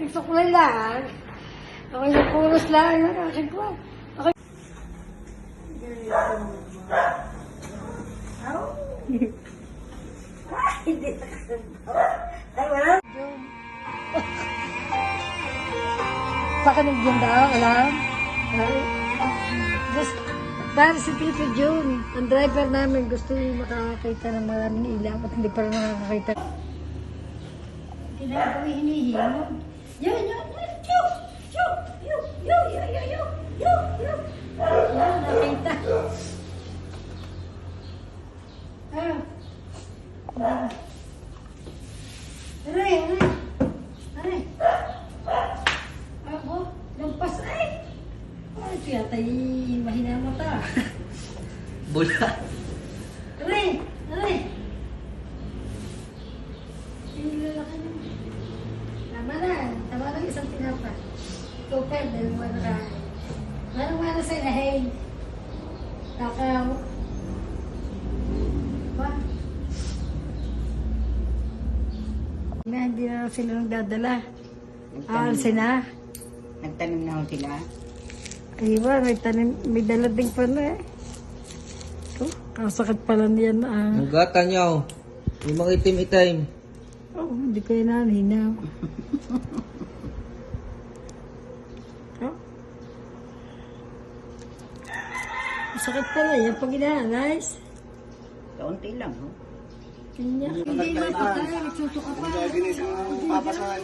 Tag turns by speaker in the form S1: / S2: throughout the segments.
S1: Nagsukulay lang. Ako yung puros lang. Akin ko. Ako. Hindi ay, wala. Pakinig yun daw, alam? Para si Tito June, ang driver namin gusto yung makakakita ng maraming ilaw at hindi pa rin nakakakita. Kailangan kami hinihimod. Yan, chuk, chuk, yu, yan, nakita. Aray. Ako, lampas ay. Ay, tiyatay, mahina mo ta.
S2: Bula.
S1: Aray. Lalaki na. Tama na isang tinapa. Tupad, dahil mo na kain. Manong-mana sa ilahin. Takaw. Ba? Hindi na sila nagdadala. Aalsin na.
S3: Nagtanim na ho sila.
S1: Ay ba, may dala din pala eh. Oh, kasakit pala niyan.
S2: Ang gata niyo. Yung mga itim-itim.
S1: Oh, hindi ko yun naninaw. Oh. Masakit pala yan pag inaalis.
S3: Kaunti lang, ho.
S1: Hindi mapatay, nagsusuka pa.
S4: Kaya ginising ang papa sa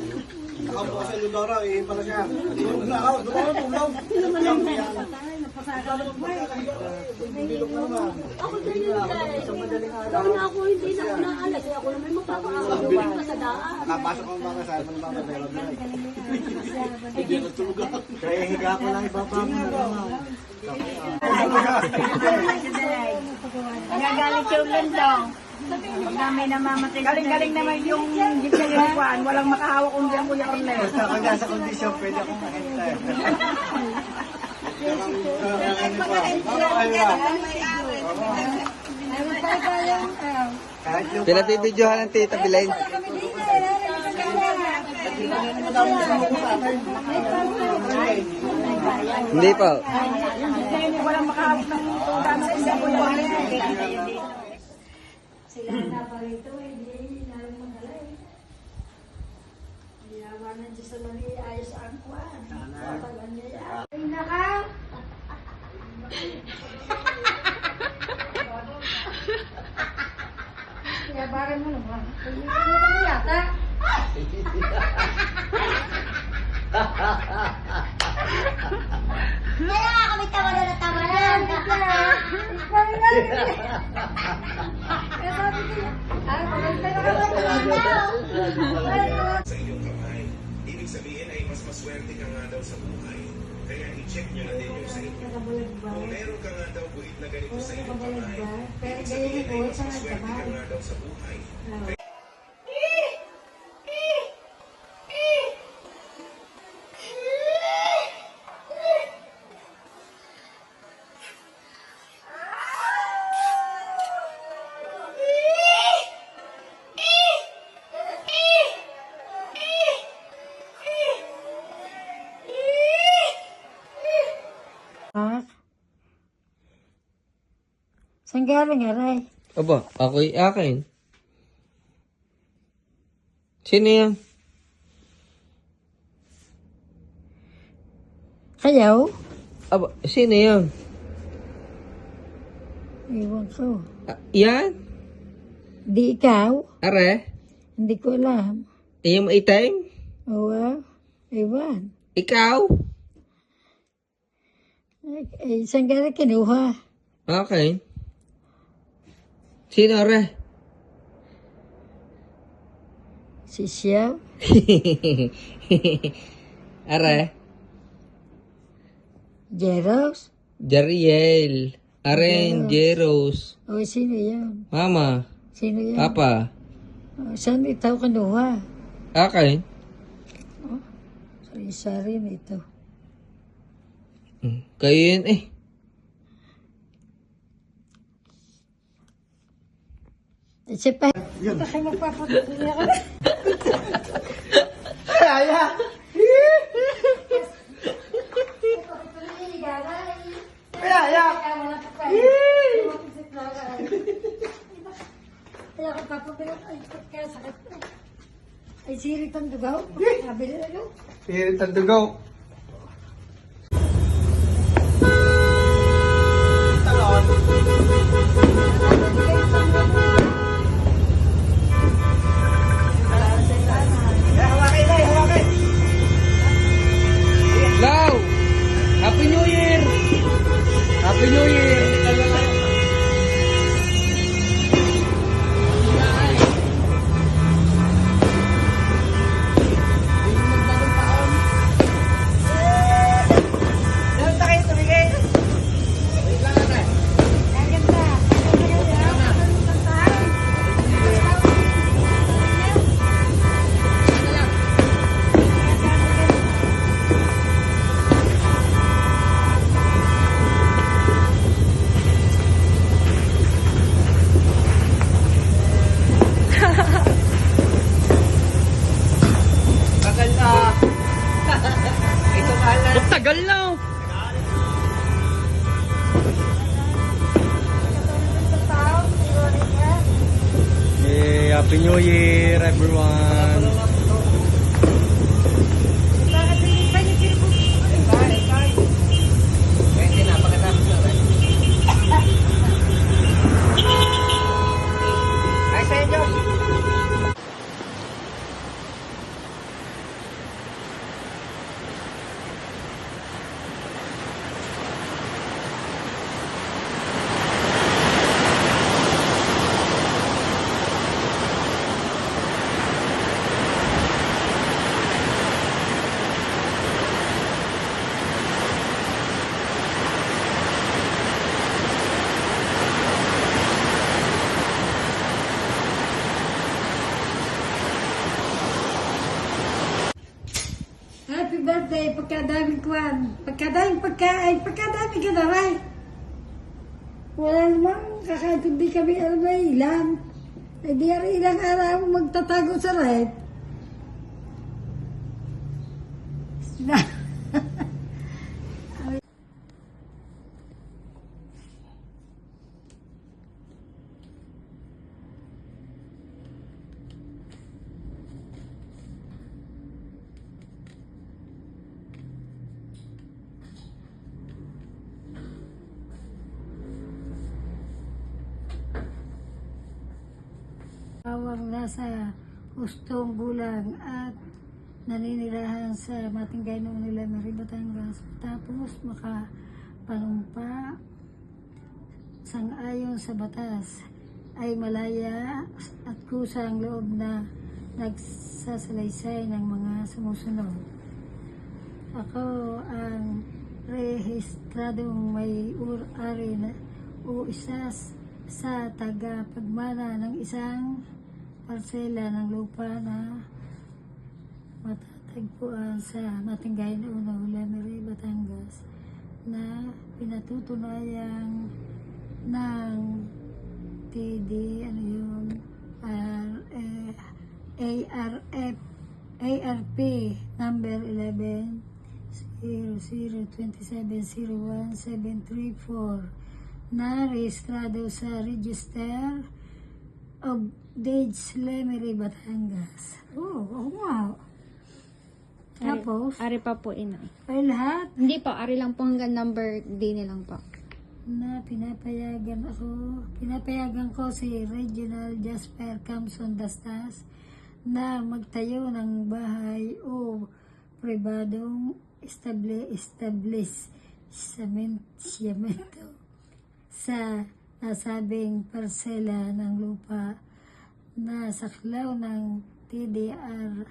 S4: nakaupo sa Ludora, eh pala siya. Tulog na ako, tulog.
S5: Ako din yun guys. Kaya nga ako hindi na ako naalas. Ako naman magpapakakuha ka sa daan.
S4: Nakapasok ang mga sa ibang mga pero hindi na tulog ako. Kaya higa ko lang ibaba mo na naman.
S3: Nagagalit yung lindong. Pag namin namamatay. Galing-galing naman yung jeep na lilikuan. Walang makahawak kung diyan Kuya Orle.
S4: Basta kung nasa kondisyon, pwede akong mahintay.
S2: Pinatibidyohan ng Tita Bilain. Hindi po.
S3: Walang makahawak ng tutan sa isang Kuya Orle.
S1: Sila na pa rito, hindi nalang magalay. Hindi naman ng Diyos na ayos ang kuwan. Patagan niya. Ay, naka! Kaya bakit mo naman? Hindi mo kami yata.
S5: Kaya nga kami tawanan na tawanan.
S1: Kami na! Kaya sabi ko, maganda na
S6: sa inyong kamay. Ibig sabihin ay mas maswerte ka nga daw sa buhay. Kaya i-check nyo na din yung sa inyo. Kung meron ka nga daw guhit na ganito sa inyong kamay, ibig sabihin ay mas maswerte ka nga daw sa buhay.
S1: Saan galing, aray?
S2: Aba, ako'y akin. Sino yan?
S1: Kayaw?
S2: Aba, sino yan?
S1: Iwan ko.
S2: Yan?
S1: Di ikaw?
S2: Are?
S1: Hindi ko alam.
S2: Yung itim?
S1: Oo, iwan.
S2: Ikaw?
S1: Ay, saan galing kinuha?
S2: Okay. Sino are?
S1: Si Xiao?
S2: Are?
S1: Jeros?
S2: Jariel. Aren, Jeros.
S1: O, sino yan?
S2: Mama.
S1: Sino yan?
S2: Papa.
S1: O, saan itaw kinuha?
S2: Akin.
S1: Isa rin ito.
S2: Kayo yun eh.
S1: Kasi pa, kasi magpapatuloy ako.
S4: Kaya!
S1: sirit ang dugaw. Sabi nila, no?
S4: Pirit ang dugaw.
S2: Lau! Happy New Year! Happy New Year! Tagal na. Ito pala. Tagal na.
S4: Hey, Happy New Year, everyone.
S2: Pwede na, pagkatapos na rin. Ay, sa inyo.
S1: Happy birthday, pagkadaming kwan. Pagkadaming pagkain, pagkadaming ka na rin. Wala namang kakatundi kami alam na ilan. Ay di ari ilang araw magtatago sa red. Awang nasa hustong gulang at naninirahan sa Matinggay noong nila Mary Batangas. Tapos makapanumpa sang-ayon sa batas ay malaya at kusang loob na nagsasalaysay ng mga sumusunod. Ako ang rehistradong may ari na o isa sa tagapagmana ng isang parsela ng lupa na matatagpuan sa Matinggay na Uno, Lemery, Batangas na pinatutunayang ng TD, ARP number 11 002701-734 na rehistrado sa Register of Deeds, Lemery, Batangas. Oo nga. Tapos,
S5: Ari pa po ina.
S1: ay lahat
S5: Hindi po, ari lang po hanggang number D nilang po.
S1: na pinapayagan ko si Regional Jasper Camson Dastas na magtayo ng bahay o pribadong establishmento sa nasabing parsela ng lupa na saklaw ng TDR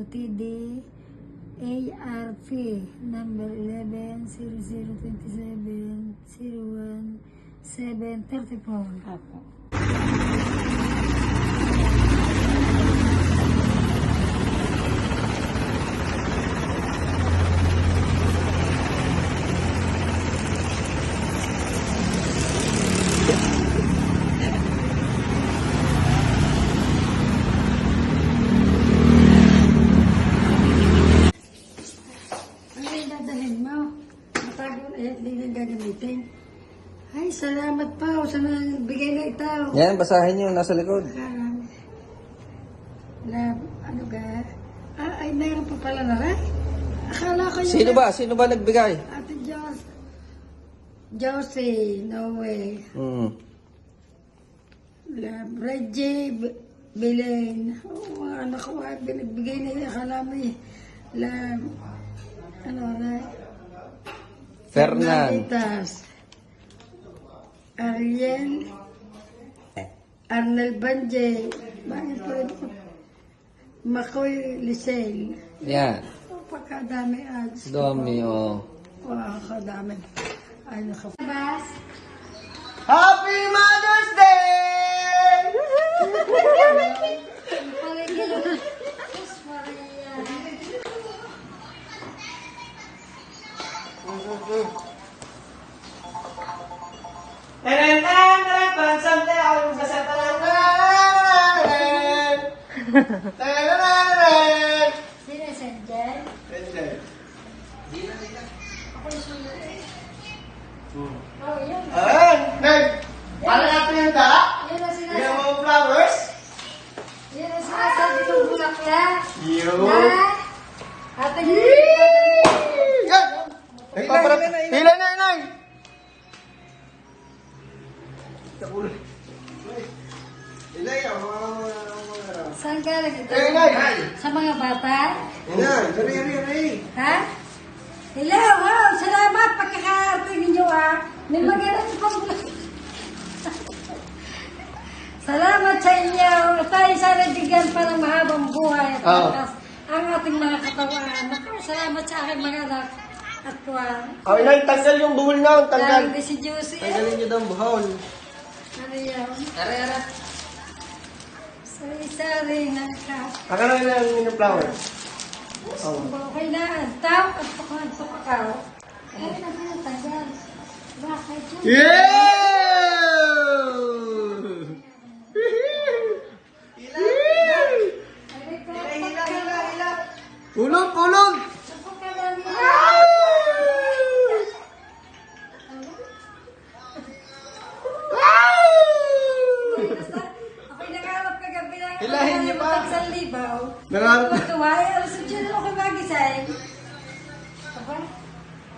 S1: TD ARP number 11 002701-734.
S5: Opo.
S1: Ano yung dadalhin mo? Matago na yan, hindi na gagamitin. Ay, salamat pa. O sa nagbigay na itaw.
S2: Yan, basahin nyo. Nasa likod.
S1: Love, ano ka? Ay, meron pa pala na rin. Akala ko
S2: Sino ba? Sino ba nagbigay?
S1: Ate Josie, no way. Love, Reggie, Belen. Mga anak ko ay binagbigay nila. Akala mo love, ano na?
S2: Fernan.
S1: Ariel, Arnel Banje, bakit pa rin po? Makoy Lisel.
S2: Yan.
S1: Pagkadami ads.
S2: Dami, oh.
S1: Wow, kadami. Ay, nakapabas.
S4: Happy Mother's Day!
S1: Sino si Jen? Oh, yun.
S4: Ano natin yung dala?
S1: Yun ang
S4: Yung
S1: sinasabi.
S4: mga flowers?
S1: Yun ang sinasabi ng bulaklak.
S4: Yun.
S1: Na, ate
S4: Yan! Hila na, inay! Inay,
S1: saan ka nagtito?
S4: Inay!
S1: Sa mga bata?
S4: Inay, sorry.
S1: Ha? Hello, wow, salamat pagkakarating ninyo May magalang pang Salamat sa inyo. Tayo sana bigyan pa ng mahabang buhay at lakas ang ating mga katawan. Naku, salamat sa aking mga anak at kuwan.
S4: Oh, inay, tanggal yung buhol na.
S1: Dahil di si Juicy.
S4: Tanggalin niyo daw ang buhol.
S1: Ano yun? Sari-sari na ka.
S4: Akala na yung flower.
S1: Okay na, tao at pakakaw. Kaya na pinatagal. Bakit yun?
S4: Yeah! Ulog!
S1: Ako'y nangarap kagabi ng
S4: Hilahin niyo pa.
S1: Isang libaw.
S4: Nangarap.
S1: Tuway, alas 8 na ako magisay. Aba,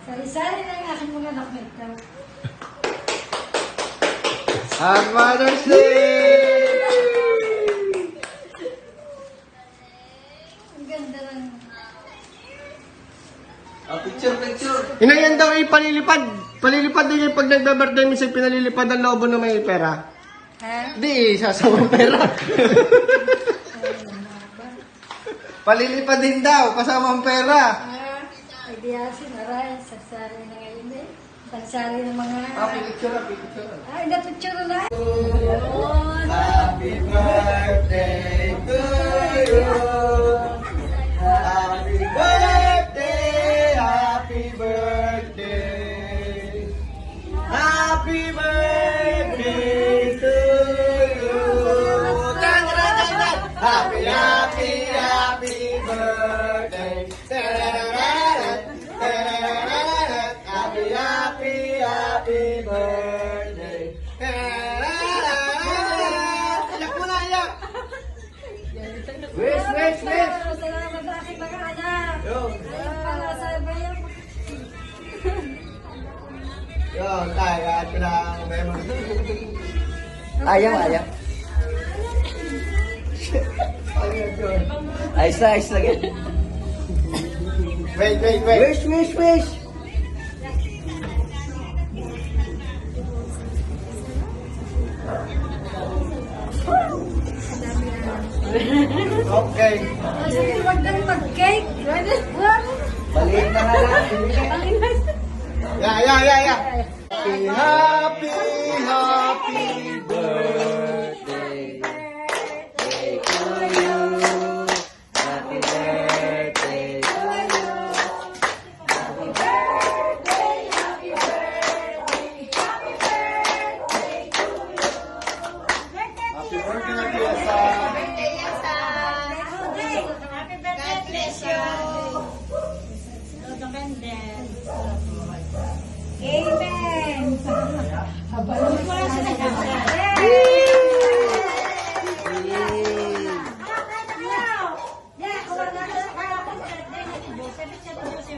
S1: sari-sari na ang aking mga anak nito.
S4: Happy Mother's Day!
S1: Ang ganda ng...
S4: Picture. Inayan daw palilipad. Palilipad din yung pag nagbe-birthday minsan pinalilipad ang lobo na may pera.
S1: Ha?
S4: Di, sasawang pera. Palilipad din daw, kasama ang pera.
S1: Ay di asin, aray, sagsari na ngayon eh. Sagsari ng mga...
S4: Picture.
S1: Ay, napicture na.
S4: Happy birthday to you. Happy birthday, happy birthday. Happy birthday to you. Happy birthday. Happy birthday. Iyak mo na, iyak. Wish.
S1: Salamat sa aking mga anak. Ayun pala sa bayan.
S4: Yo, tayo at lang memory.
S2: Ayaw. Ayos na ganyan.
S4: Wait. Wish. Okay.
S1: Sige, wag nang mag-cake.
S2: Baliin na nga lang.
S4: Yeah. Happy
S2: Birthday. Day to you. Happy birthday to you.
S4: Happy birthday, Fiesta.
S1: Amen!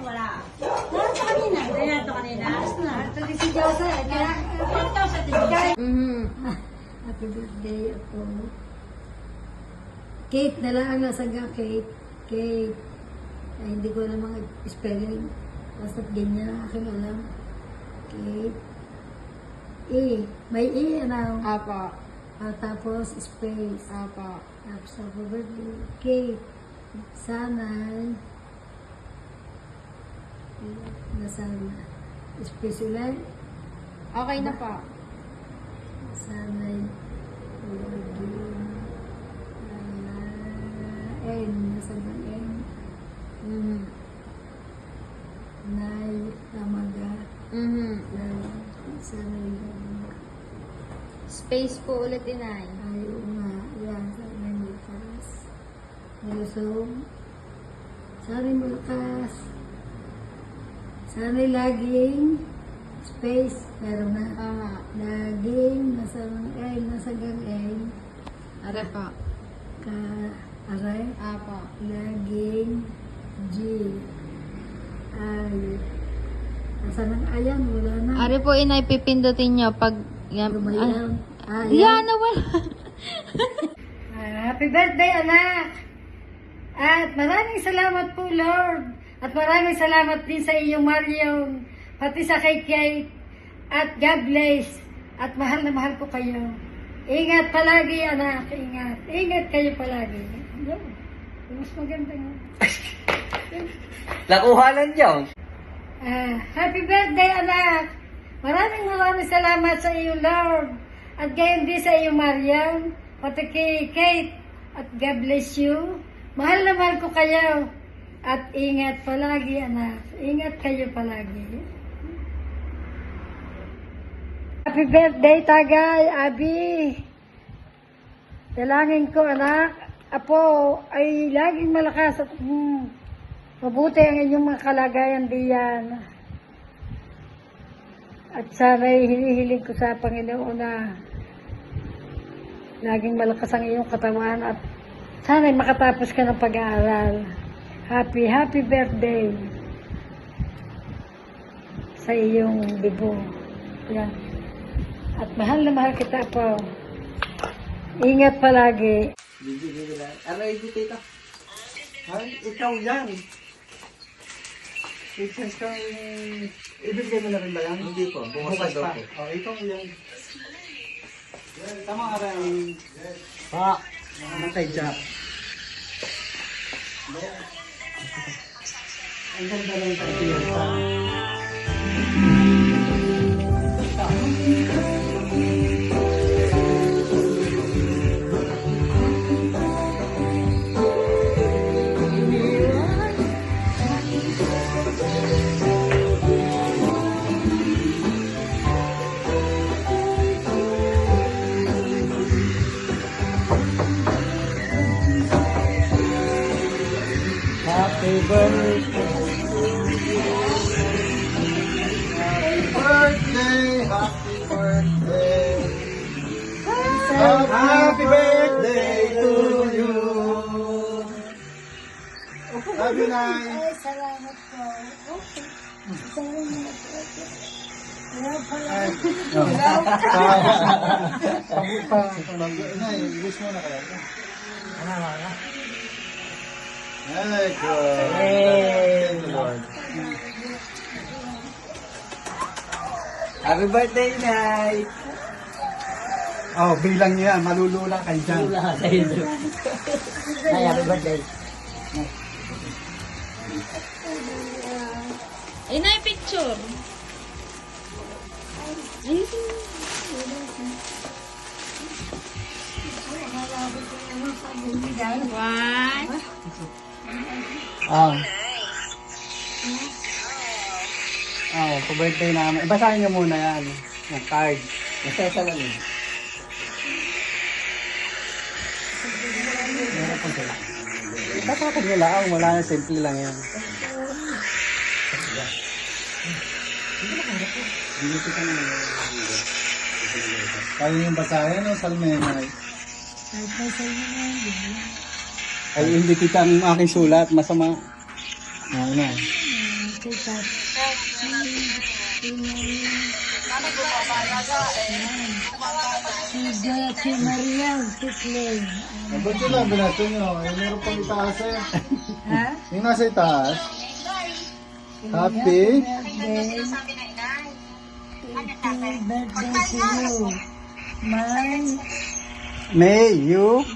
S3: wala.
S5: Meron sa kanina.
S3: Kaya ito kanina.
S1: Ito din si Josa. Kaya,
S3: Ito sa tingin.
S1: happy birthday ako. Kate na lang ang nasaga, Kate. Kate. Ay, hindi ko alam mga spelling. Basta ganyan ang aking alam. Kate. E. May E, ano?
S2: Apa.
S1: Tapos space.
S2: Apa.
S1: Tapos happy birthday. Kate. Sanay. Nasana. Space ulit.
S2: Okay na pa.
S1: Sanay. N. Nasana N. Nay. Tamaga. Sanay.
S2: Space po ulit, inay.
S1: Ayaw nga. Yan. Sanay malakas. Malusog. Sanay malakas. Sanay laging space. Meron na.
S2: Aha.
S1: Laging nasa L, nasa gang L.
S2: Are pa.
S1: Ka, aray.
S2: Apa.
S1: Laging G. I. Nasa ng ayan, wala na.
S2: Are po, inay, pipindutin nyo pag...
S1: Ano ba yan?
S2: Yan, wala.
S1: Happy birthday, anak! At maraming salamat po, Lord. At maraming salamat din sa iyo, Marion. Pati sa kay Kate. At God bless. At mahal na mahal ko kayo. Ingat palagi, anak. Ingat. Ingat kayo palagi. Yan. Mas maganda nga.
S4: Nakuhalan niyo.
S1: Happy birthday, anak! Maraming salamat sa iyo, Lord. At gayon din sa iyo, Marian. Pati kay Kate. At God bless you. Mahal na mahal ko kayo. At ingat palagi, anak. Ingat kayo palagi. Happy birthday, Tagay, Abi. Dalangin ko, anak. Apo, ay laging malakas at mabuti ang inyong mga kalagayan diyan. At sana'y hinihiling ko sa Panginoon na laging malakas ang iyong katawan at sana'y makatapos ka ng pag-aaral. Happy birthday sa iyong bibo. Yan. At mahal na mahal kita po. Ingat palagi.
S4: Ano yung tita? Ay, ikaw yan. Ipos kang... Ibigay mo na rin ba yan? Hindi po. Bukas pa. Oh, ikaw yan. Tama ka rin. Pa. Ang kay Jack. Ang ganda lang tayo. Happy birthday. Happy birthday to you. Happy night.
S1: Ay, salamat po. Salamat po. Wala pala.
S4: Wish mo na kaya. Ay, God. Thank you, Lord. Happy birthday, Nay! Oh, bilang niya, malulula kay Jan. Malulula kay Jan. Nay, happy birthday.
S2: Inay, picture. One.
S4: Pa-birthday namin. Basahin niyo muna yan. Yung card. Masaya lang yun. Itatapag nila lang. Wala na, simple lang yan. Kaya yung basahin o salmenay? Ay, hindi kita ang aking sulat. Masama. Ano?
S1: Kita. Si Marian, si Clay.
S2: Ba't yun lang binato nyo? Eh, meron pang itaas eh.
S1: Ha?
S2: Yung nasa itaas. Happy.
S1: Birthday. Happy birthday to you. Mine.
S4: May, you?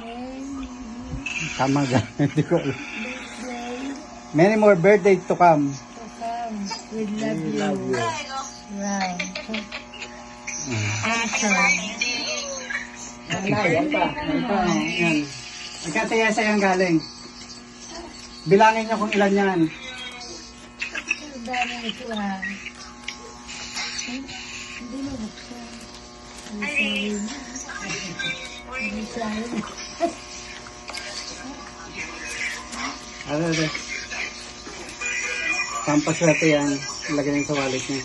S4: Tama ga. Hindi ko alam. Many more birthdays to come.
S1: To come. We love you. Wow.
S4: Yan pa. Yan. Ikataya sa'yo ang galing. Bilangin niyo kung ilan yan.
S1: Ang dami ito ha. Hindi mo buksan. Hindi sorry.
S4: Ano. Pampaswerte yan. Ilagay niyo sa wallet niya.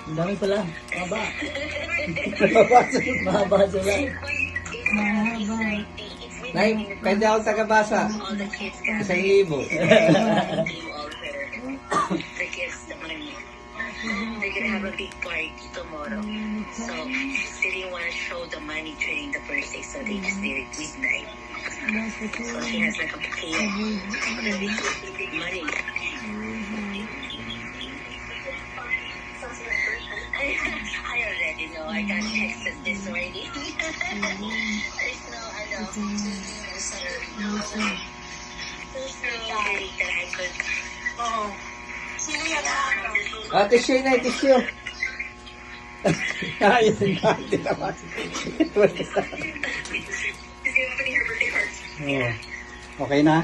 S2: Ang dami pala. Mahaba. Mahaba sila.
S1: Mahaba.
S4: Nay, pwede ako tagabasa. 1,000.
S7: They're gonna have a big party tomorrow. So they didn't want to show the money during the birthday, so they just did it midnight. So she has like a bouquet of money. I already know. I got texted this morning. There's no, there's no way that I could. Oh.
S4: Tissue na, tissue. Ayun na, hindi naman. Okay na?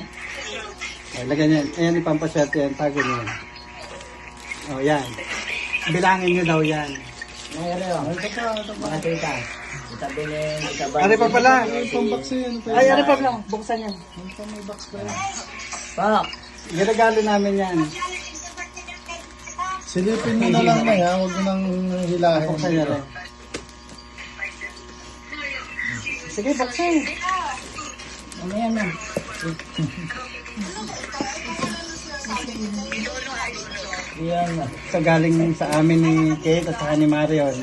S4: Lagyan niyan. Ayan, ipampaswerte yan. Tago niyo yan. Yan. Bilangin niyo daw yan.
S2: Mga tita. Itabilin, itaban.
S4: Ano pa pala?
S2: Itong box yun.
S4: Ay, ano pa pala? Buksan niya.
S2: May box pa yun.
S4: Pak! Ginagalo namin yan.
S2: Silipin mo na lang na yan. Huwag mo nang hilahin.
S4: Buksan niya rin. Sige, buksan. Ano yan na?
S2: Yan.
S4: So, galing sa amin ni Kate at saka ni Marion.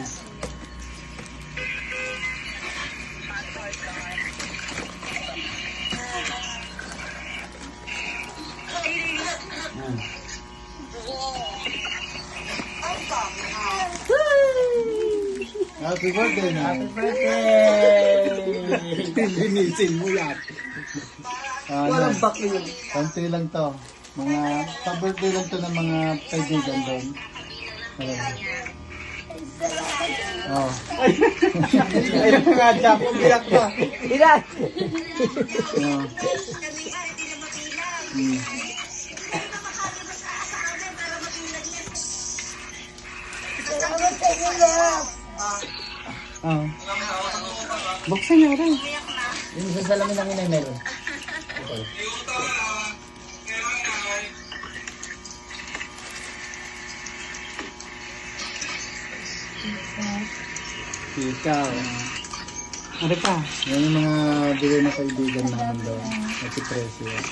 S2: Happy birthday na.
S4: Happy birthday! Linisin mo yan.
S2: Walang back yun. Konti lang to. Mga pa-birthday lang to ng mga kaibigan doon. Oh.
S4: Ayun nga, Jack. Biyak pa. Ilan?
S2: Oh.
S4: Oh. Buksan niya rin.
S2: Yung sa salamin namin ay meron.
S4: Ikaw. Ano pa?
S2: Yan yung mga bigay na kaibigan namin doon. At si Precio.
S4: Okay.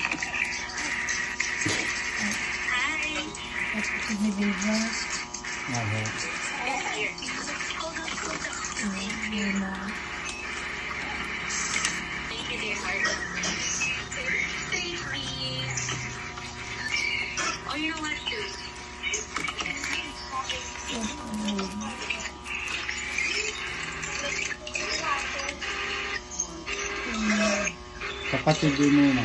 S7: Oh, you know what, dude?
S2: Kapatid din mo na.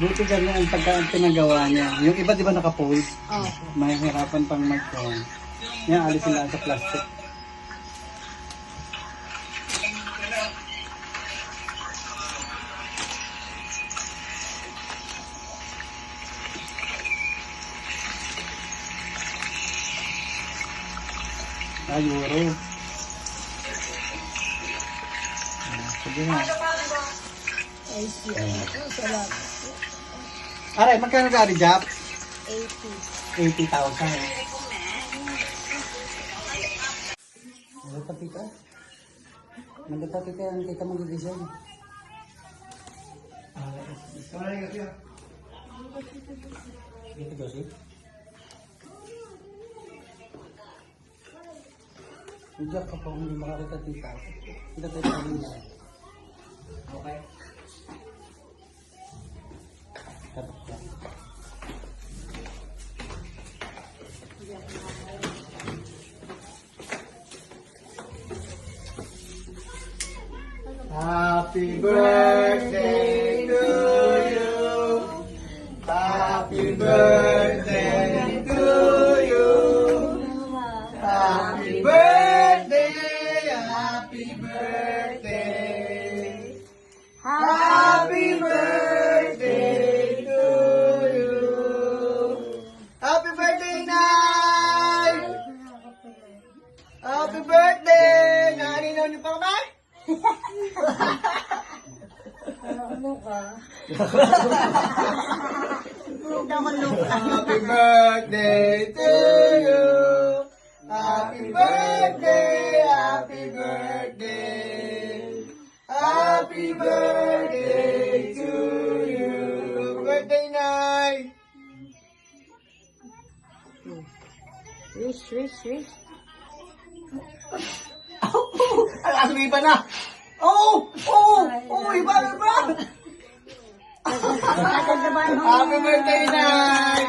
S4: Buti ganun ang pagkaan pinagawa niya. Yung iba di ba nakapold? Oo. Mahihirapan pang mag-phone. Yan, alisin lang sa plastic. Euro.
S2: Sige na.
S1: Ay, siya. Salamat.
S4: Aray, magkano gari, Jap?
S5: 80.
S4: 80,000. Nagtapi ka? Nagtapi ka ang kita mag-design. Dito, Josie. Diyak ka pa kung hindi makakita tita. Kita tayo kanina. Okay. Tapos ka. Happy birthday to you. Happy birthday to you. Happy birthday. Happy birthday. Happy birthday to you. Happy birthday, Nay! Happy birthday! Naninaw niyo pa ba?
S1: Ano ka?
S4: Happy birthday to you. Happy birthday, happy birthday. Happy birthday to you. Birthday, Nay.
S5: Wish, wish, wish.
S4: Ang iba na. Oh, iba. Happy birthday, Nay.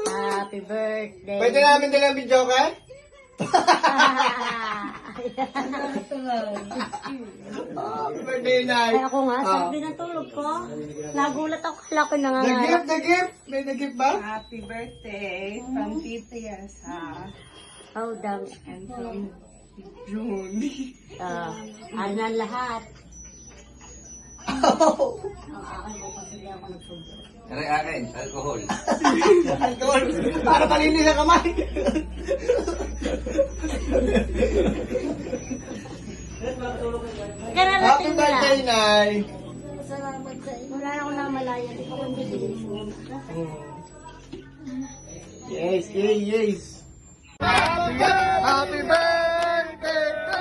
S5: Happy birthday.
S4: Pwede namin dalang video ka? Happy birthday, Nay.
S5: Ay, ako nga, sabi ng tulog ko. Nagulat ako, kala ko
S4: The
S5: nangangarap.
S4: gift. May the gift ba?
S3: Happy birthday from Tita Yasa
S5: Oh, dang.
S3: and from June.
S5: Ano na lahat.
S4: Akin, alcohol. Alcohol. Para malinis ang kamay. Happy
S5: Kararating na.
S4: birthday, Nay.
S1: Salamat sa inyo.
S5: Wala na akong namalaya. Di ko kung bibigay.
S4: Yes. Happy birthday to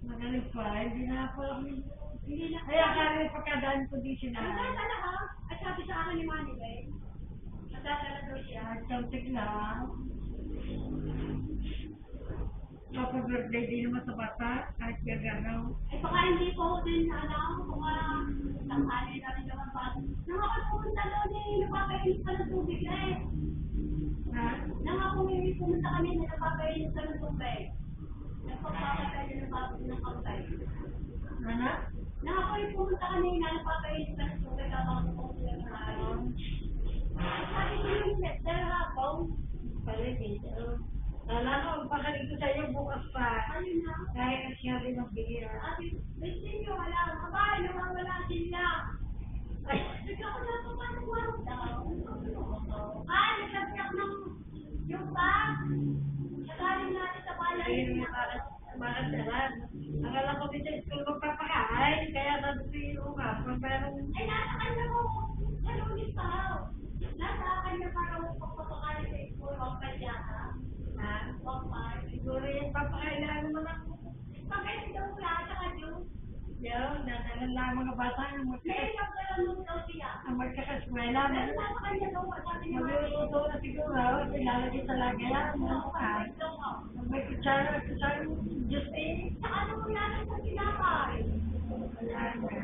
S1: Magaling pa, hindi na ako Kaya kaya pagkadaan ko di siya na.
S5: At sabi sa akin ni Manny, magdadala daw siya.
S1: Nagkamtik lang. Papa-birthday din naman sa bata, kahit gaganaw.
S5: Ay, baka hindi po din na alam kung tanghali na rin naman ba. Nang ako pumunta doon napapainis pa ng tubig
S1: Ha?
S5: Nang ako pumunta kami napapainis pa ng tubig. Nagpapakatay ng kampay.
S1: Ano?
S5: Nang ako pumunta kami napapainis pa ng tubig habang ako sila ng araw. Sabi ko yung dahil ako,
S1: Paligid. Alam mo, pakalig ko sa iyo bukas pa.
S5: ayun na.
S1: Kaya siya rin ang bihira.
S5: Ate, gusto nyo, wala. Kabahay, nawawala sila. Ay, bigla ko na paano warong daw. Ay, nagsabiyak ng yung bag. Nagaling natin sa bayan.
S1: Ayun yung makasarap. Akala ko dito sa school magpapakain, kaya sabi ko nga, kung meron
S5: Ay, nasa kanya mo. Nalunis pa. Nasa kanya para pagpapakain sa school. Huwag pa siya, ha?
S1: na,
S5: Huwag pa.
S1: siguro yung papakailangan mo lang.
S5: Pagkain daw wala, tsaka juice.
S1: Yun, dadalan lang mga bata ng
S5: May nagkaroon daw siya.
S1: magkakaswela.
S5: Pero nasa kanya daw, sabi ni Mami.
S1: Magluluto na siguro, ilalagay sa lagayan. Ano ka? May kutsara, Diyos eh.
S5: Tsaka ano mo yan sa tinapay?
S1: Wala na.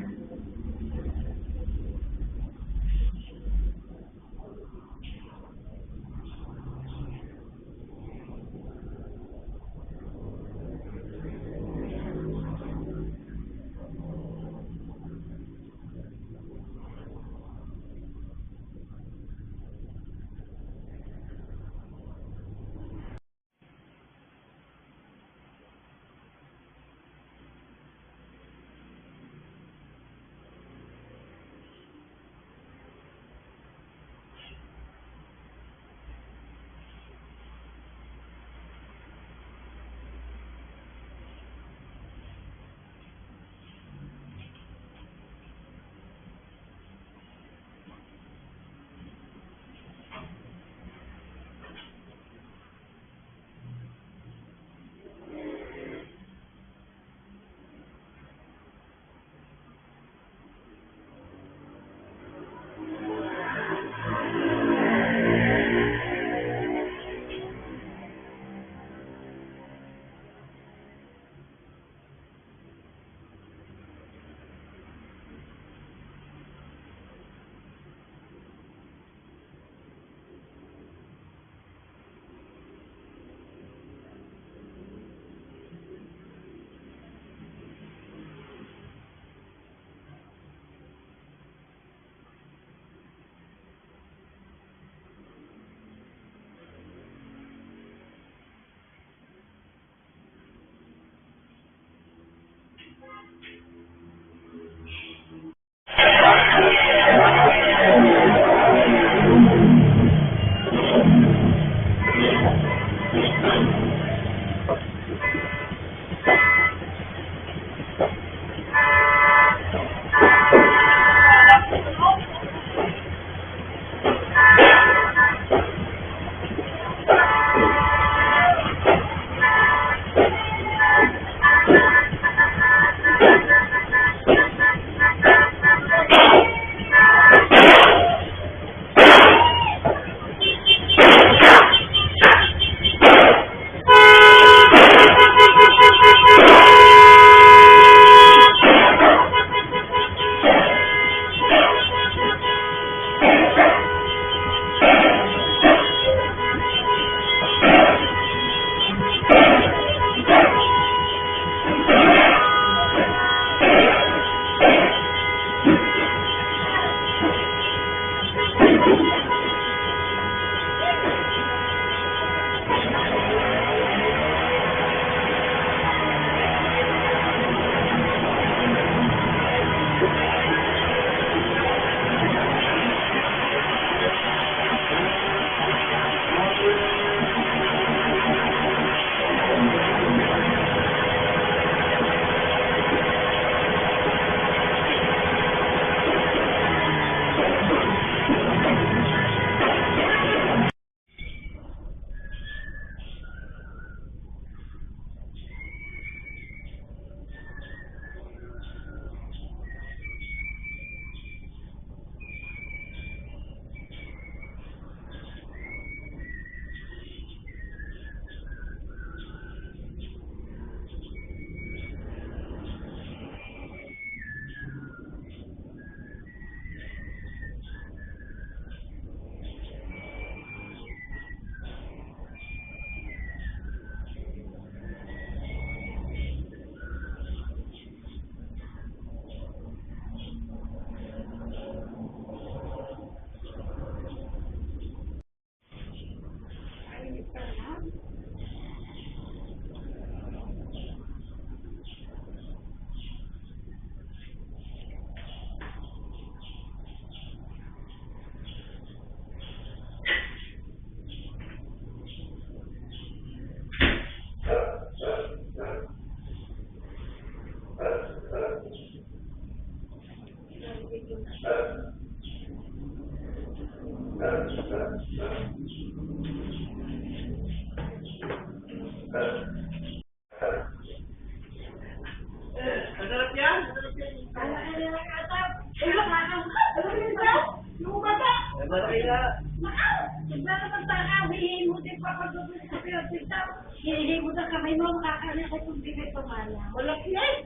S5: Hihimod ang kamay mo, makakaano ko kung di kayo tumala. Walang yan!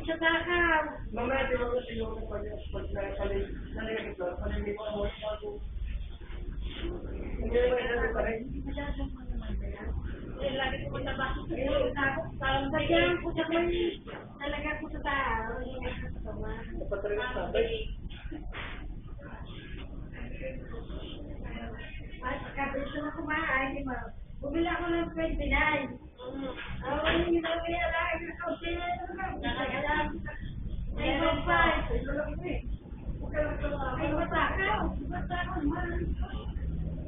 S5: Sa takaw! Mamaya, di ba ko sinunod pag nalagay ito, panagay mo ang mga bago. Hindi ba yan pa rin? Masyadong mo naman ba yan? Lagi ko sa baso sa iyo. Parang sa yan, kung ako talaga ko sa tao, hindi nga sa tawa. Napatarin sa tatay. Ay, pagkabiso na kumain, di ba? Bumila ako ng 29. Ako hindi na pinalaki ng kaunti na ito. Nakakalam. Ay, mag-five. Ay, matakaw. Matakaw naman.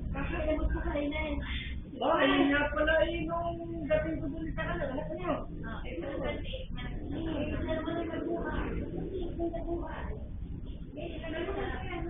S5: Kakailan ko kayo na eh. Oh, ayun nga pala eh, nung dating ko dun sa kanila. Ano nyo? Ito na 28 man. Ito na naman yung magbuhay. Ito na magbuhay. Ito na magbuhay.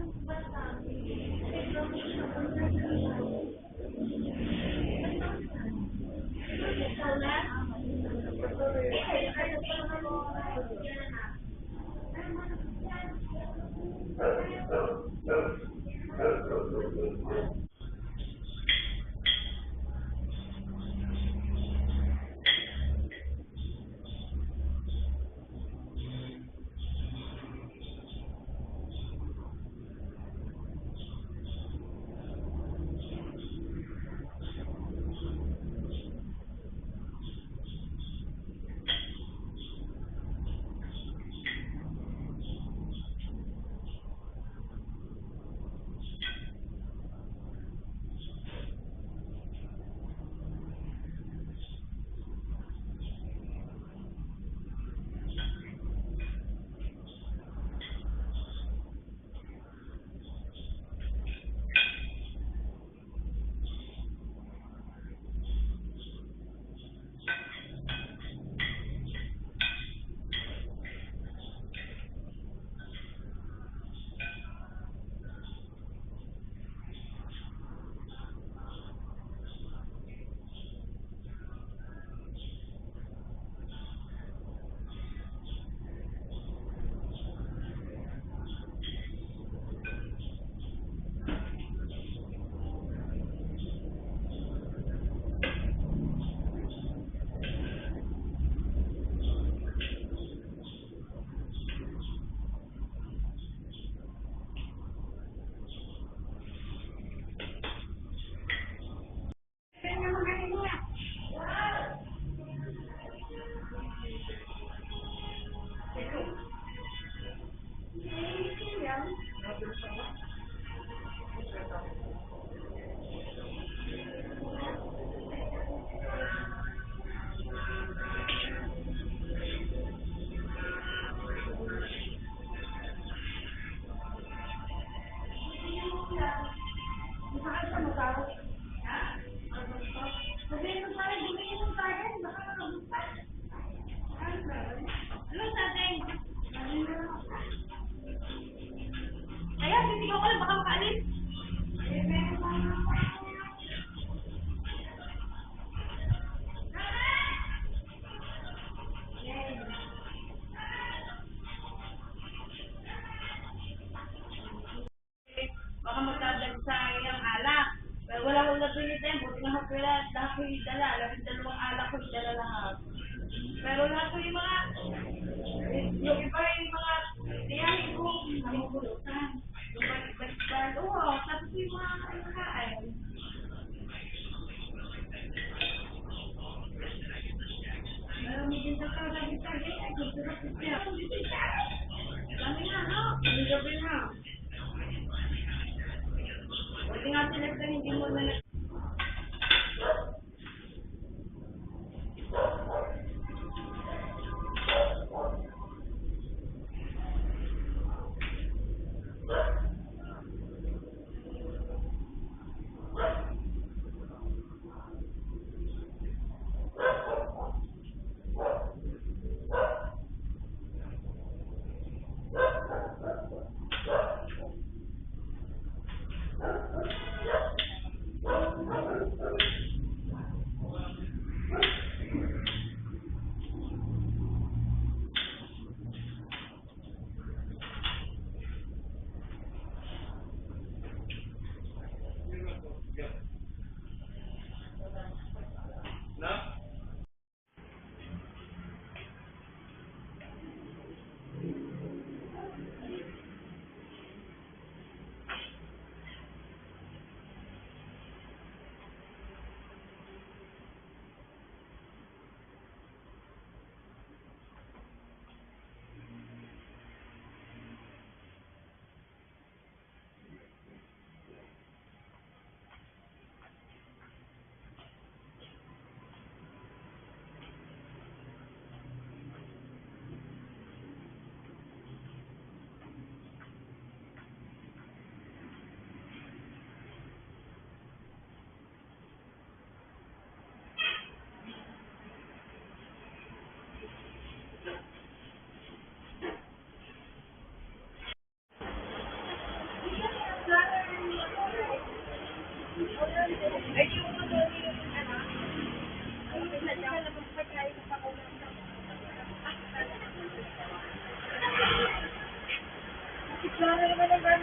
S5: Ayan, hindi ko alam, baka makaalis. Baka magdadag sa iyang alak. Pero wala akong napilitin, buti nga hapila, lahat ko idala. 12 alak ko idala lahat. Pero lahat ko yung mga, yung iba yung mga tiyahin ko, namumulutan. Yung balik-balik, oo, tapos yung mga nakain. Pero medyo sa kagagit-kagit, ay gusto na siya. Dami nga, no? Gabi na. Buti nga sila sa hindi mo na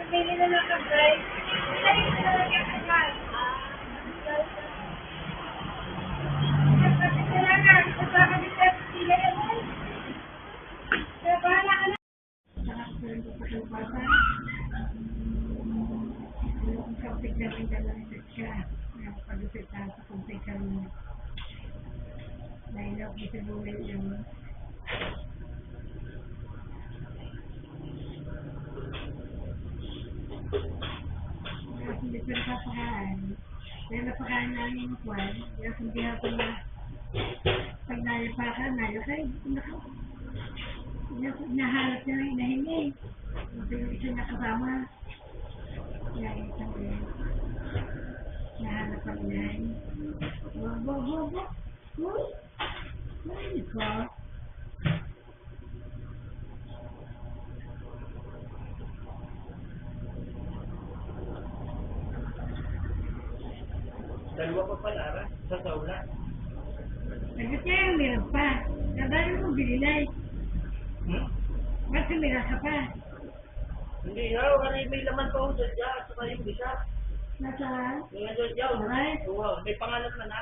S5: Pili na lang ka, guys. Pili na lang ka, guys. Kailangan, kasama ni Pep, pili na lang. Kaya bahala ka na.
S1: Sarap ko rin sa kalabasa. Yung kape ka rin dalalit siya. Nakapagupit na sa kape ka rin. Nailap mo sa buhay yun. Kasi hindi ko napapakaan. Kaya napakaan namin yung kwan. Kaya kung di ako na pag nalapakan, nalakay. Nahalap na lang inahingi. Ito yung isa nakasama. Kaya isang rin. Nahalap ang inahin. Wag. Uy! Ay, ko.
S4: Dalawa pa pala, sa saula.
S1: Nagkat kaya meron pa. Nadali mo binilay. Ba't meron ka pa?
S4: Hindi nga, may laman pa ako dyan dyan, saka yung isa.
S1: Nasaan?
S4: Yung dyan dyan,
S1: Alright.
S4: wow, may pangalan na na.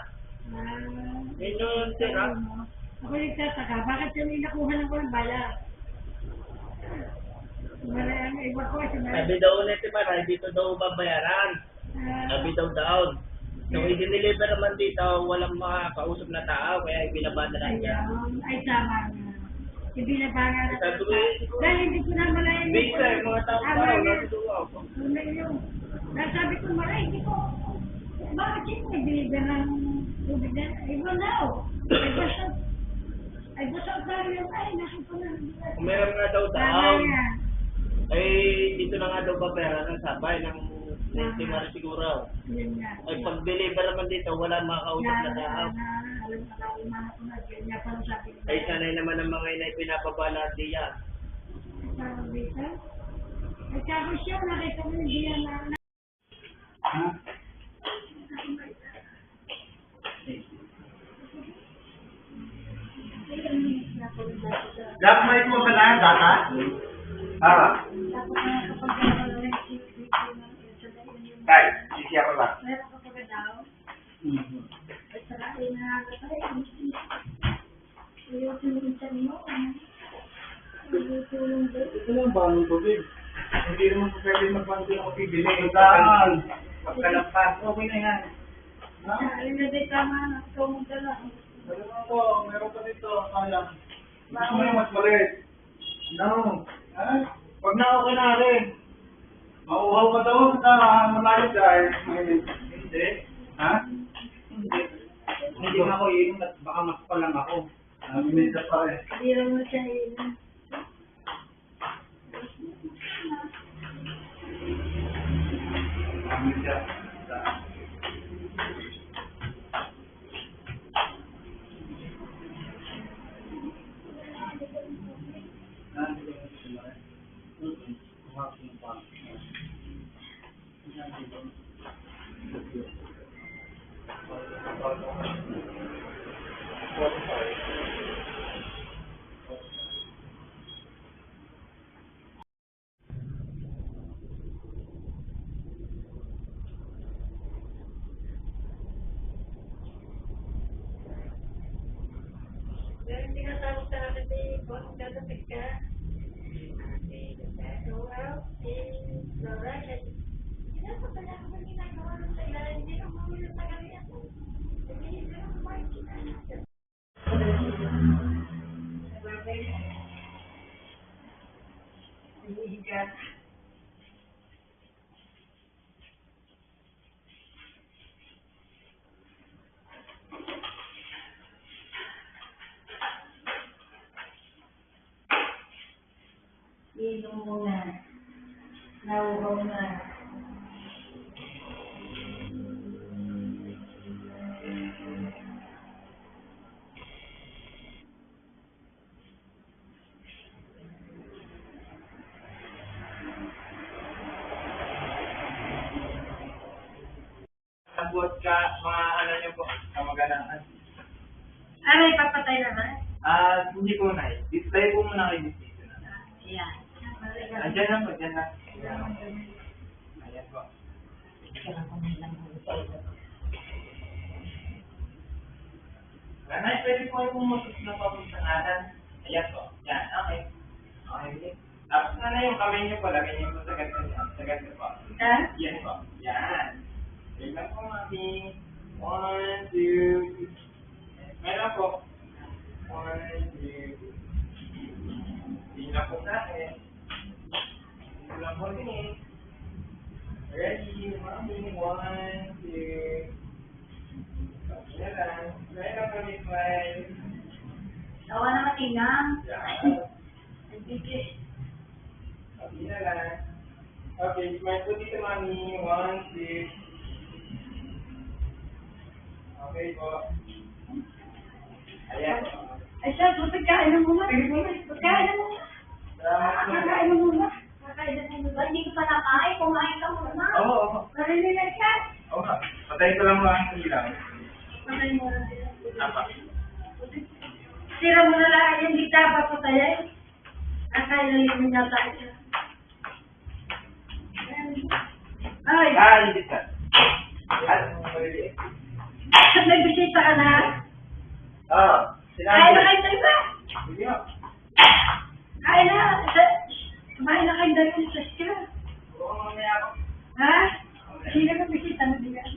S4: Yun yung
S1: Sabi
S4: tira.
S1: mo. Ako nagtataka, bakit yung inakuha ng walang bayan? Wala ang iba ko.
S4: Sabi daw ulit si Maray, dito daw babayaran. Sabi daw down. Nung i-deliver naman dito, walang makakausap na tao, kaya ibinabada lang niya.
S1: Ay, tama nga. Ibinabanga na.
S4: Sabi ko,
S1: Dahil hindi ko na malayan.
S4: Bisa, mga tao-tao, natutuwa ako.
S1: Sabi ko, Maray, hindi ko. Bakit yun nag-deliver ng tubig na? Iba na o. Ay, basta tayo yung ay, nakita na.
S4: Kung meron nga daw down, ay dito na nga daw babayaran ng sabay ng Timar siguro.
S1: Yun nga.
S4: Ay pag-deliver naman dito, wala makakausap na tao. Ay sanay naman ang mga inay pinapabala diya.
S1: Ay, kako siya, nakita mo yung diyan na.
S2: Jack, may mo ba na data? Tay, sisi ako lang.
S1: Meron ka pa daw? At saka ay nakakatay. Ayusin mo yung tiyan mo. Ayusin mo.
S2: Ito lang ba ng tubig? Hindi naman po pwede magbanto ng pibili. Saan? Pagkalapad. Okay na yan.
S1: Ayun na din tama na. Tumog ka lang.
S2: Meron pa dito. Sayang. Gusto mo yung mas maliit? No. Pag na okay na rin. Mauhaw ka daw sa malayo dahil mainit. Hindi. Ha? Hindi. Hindi na ako iinom at baka mas pa lang ako. Minita pa rin.
S1: Hindi lang mo siya ilan.
S2: Minita.
S1: Pero hindi na sabi sa akin ni Boss, dadating ka. Go out in the right. Hindi na pala ako ginagawa ng sila. Hindi na mamulot sa gabi ako. Hindi na ako marking na natin. Hihigat. Inom muna. Nauhaw na.
S2: Sagot ka mga ano niyo po, kamag-anak.
S1: Aray, papatay naman.
S2: Hindi po na. Display po muna kayo dito na.
S1: Ayan.
S2: Andyan na po, dyan na. Ayan po. Nanay, pwede po yung umutos ng pabisangatan. Ayan po. Yan, okay. Okay. Tapos nanay, yung kamay niyo po, lagay niyo po sa ganito niya. Sa ganito po. Yan po. Yan. Tingnan po, mami. 1, 2, 3. Meron po. 1, 2, 3. Tingnan po sa akin. Tingnan po din eh. Ready, mami. 1, 2. Meron po ni Smile.
S3: Tawa na matinang.
S2: Yan. Sabi na lang. Okay, smile po dito, mami. 1, 2. Okay po. Ayan.
S1: Ay, siya, pagkain na muna. Pagkain na muna.
S2: Salamat po.
S1: Pagkain na muna.
S5: Hindi ko pa nakain, kumain ka muna.
S2: Oo.
S1: Narinig ka.
S2: Oo nga. Patayin ko lang mo ang ilaw.
S1: Patay mo na sila.
S2: Apa.
S1: Sira mo na lang yung gita pa patayin. Ang kaya nalimin niya tayo. Ay,
S2: Ah, hindi ka. Ano mo maliliit?
S1: nagbisita ka na.
S2: Oo.
S1: Kaya na kayo tayo ba?
S2: Hindi mo.
S1: Kaya na. Kumain na kayo dahil sa sila.
S2: Oo, mamaya ako.
S1: Ha? Sino ka bisita na diyan?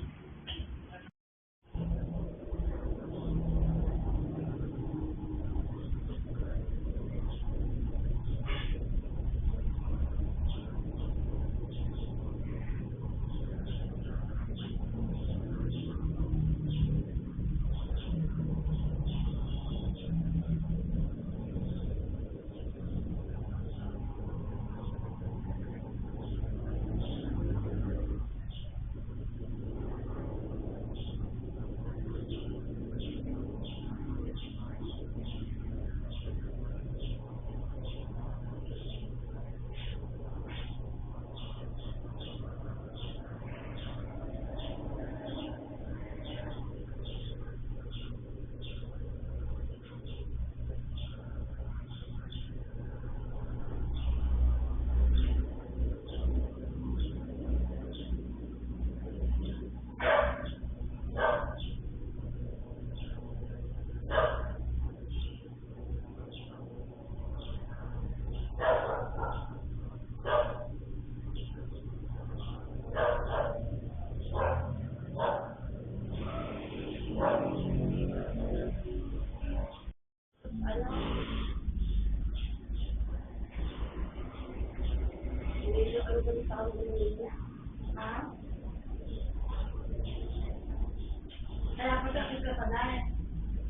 S5: Kaya pagdating ka pa na,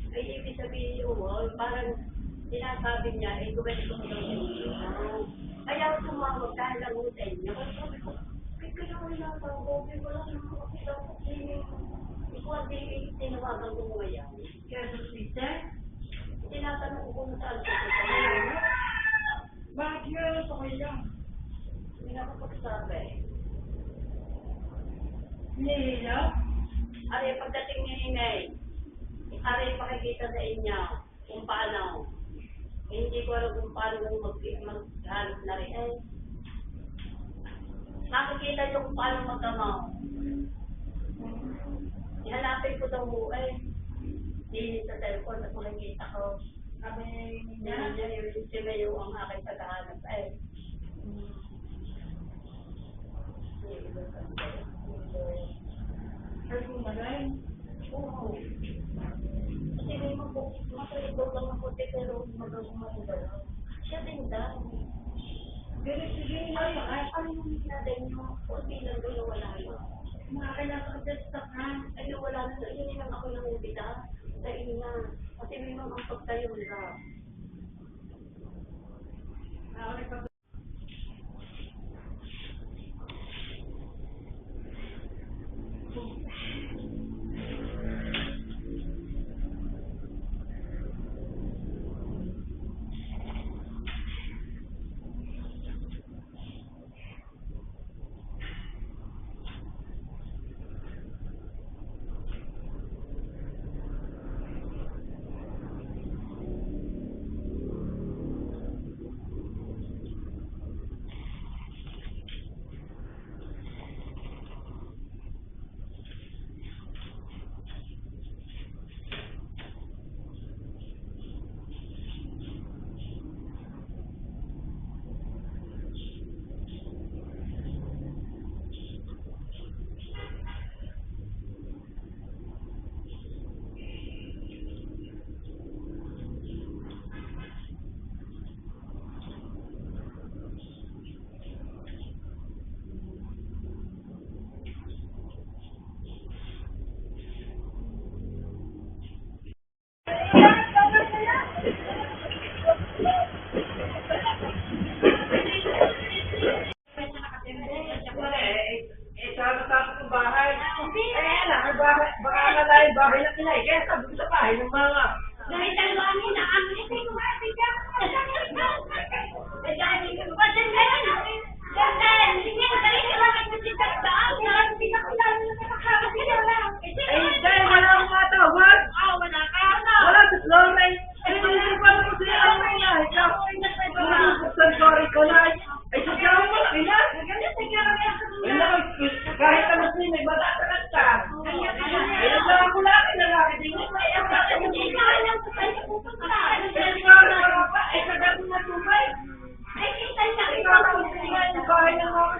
S5: ay ibig sabihin yun, parang sinasabi niya, eh, gawin ko daw yun. Kaya tumawag dahil lang mo sa inyo. Kasi sabi ko, kaya ko lang sa gobe ko lang naman ako sa kusining. Ikaw di tinawagan ko ngayon. Kaya sa Twitter, tinatanong ko kung saan ko sa kanila.
S1: Bakit yun sa kanya?
S5: Hindi na ako pagsabi.
S1: Nila?
S5: Ari, pagdating ni Inay, ari, pakikita sa inyo kung paano. Hindi ko alam kung paano maghanap na rin. Eh, nakikita nyo kung paano magkamaw. Ihanapin ko daw mo eh. Hindi sa cellphone at makikita ko. Sabi niya, i-resume yung ang aking paghahanap eh.
S1: Ay, kumalay.
S5: Oo. Kasi may makalito lang ako pero magagumagalaw. Siya din daw.
S1: Pero sige na.
S5: Ano yung natin nyo? Kung bilang doon wala yun.
S1: Mga kailangan ka sa ka.
S5: Ay, wala na. Yun lang ako ng ubita. Sa ina. Kasi may mga pagtayo na.
S1: Ako nagpapalala.
S3: bahay ng mga.
S5: Dahil dalawangin na ang hindi ko matigang.
S3: Eh, dahil wala akong matawag.
S5: Wala ka.
S3: Wala sa Florence. Eh, hindi pa naman sila ang may lahat. Sorry ko na. Ay, sasawa mo lang ina. Kahit na mas may matatakas ka. Ay, nasawa ko lang ang lalaki. Di mo may ay, kagabi na tubay. Ikaw ang kusingan ng bahay ng mga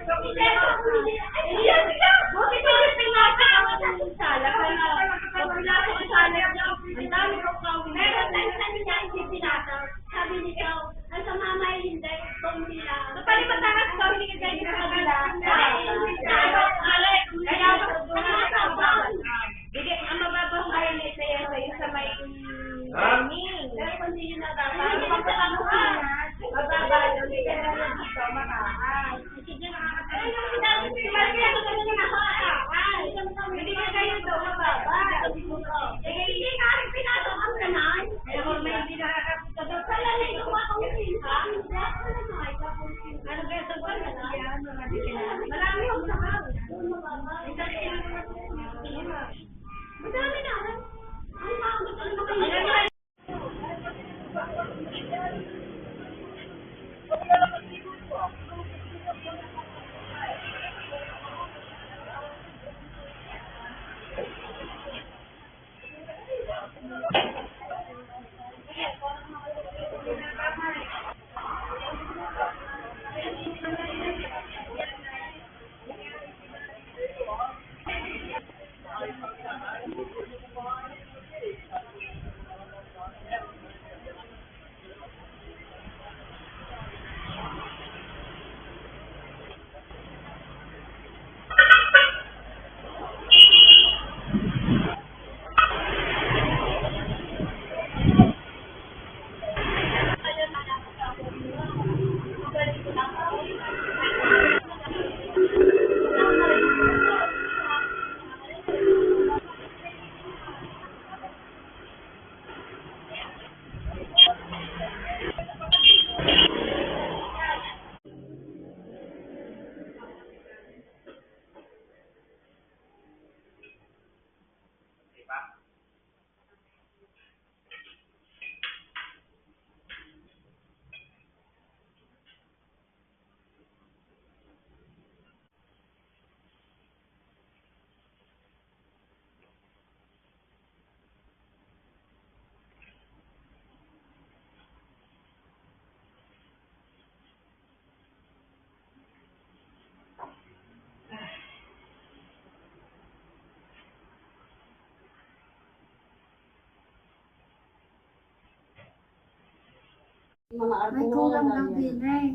S1: May kulang ng pinay.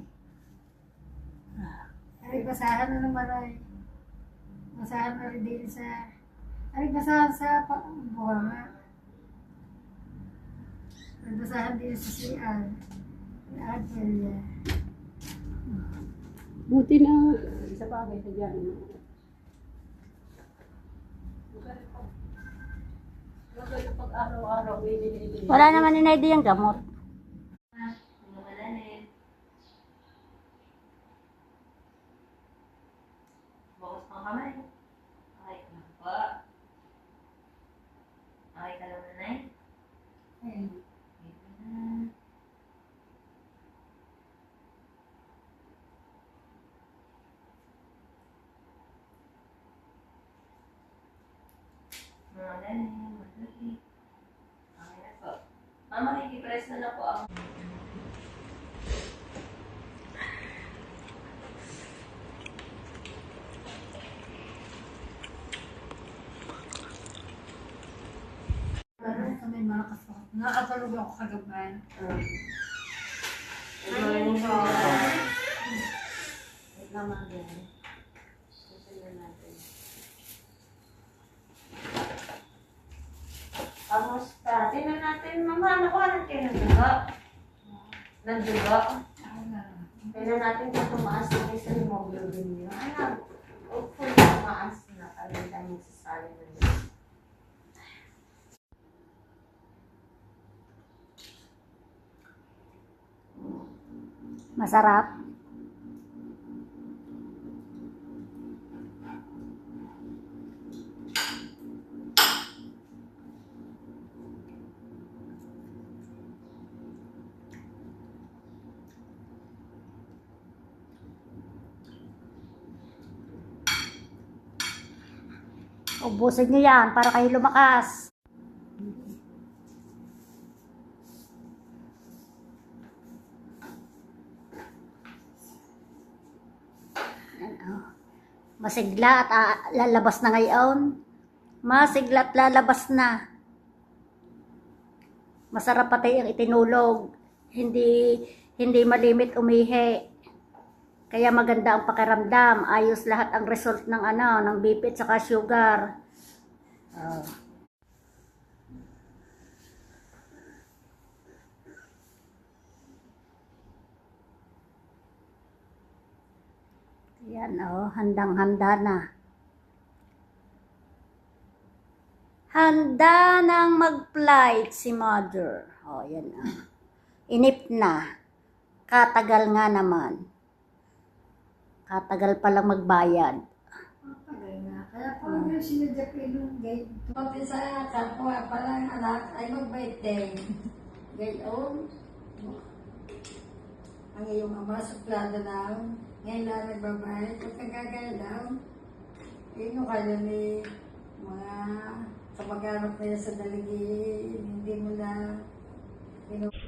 S1: Ay, basahan na naman ay. Basahan na rin din sa... Ay, basahan sa buwanga. Ay, basahan din sa CR. Adel.
S8: Buti na isa pa kayo dyan. Pag araw-araw,
S9: Wala naman ni Naidi yung gamot.
S7: Bukas pang kamay. Okay ka na po. Okay ka lang, nanay? Okay ka na. Mga nanay, madali. Okay na po. Mama, ikipress na po ako.
S1: Parang kami malakas ako. Nakatulog ako kagabi.
S7: Good morning po. Wait lang mga ganyan. Susunod natin. Kamusta? Tingnan natin, mama, nakuha natin ng dugo. Ng dugo. Tingnan natin kung tumaas na yung hemoglobin niyo. Alam, hopefully tumaas na. Kaya tayo magsasali na niyo.
S9: Masarap. Ubusin niyo yan para kayo lumakas. Masigla at lalabas na ngayon. Masigla at lalabas na. Masarap pati ang itinulog. Hindi malimit umihi. Kaya maganda ang pakiramdam. Ayos lahat ang result ng ng BP at saka sugar. Yan handang-handa na. Handa nang mag-flight si mother. Yan Inip na. Katagal nga naman. Katagal palang magbayad.
S1: Tagal nga. Kaya parang yung sinadya ko yung gate. Pati sa kapwa, parang anak ay mag-birthday. Gayon. Ang iyong ama suplado daw. Ngayon lang nagbabayad. Pag nagkagaya daw, yung kaya ni mga kamag-anak nila sa daligi, hindi mo na Tapos,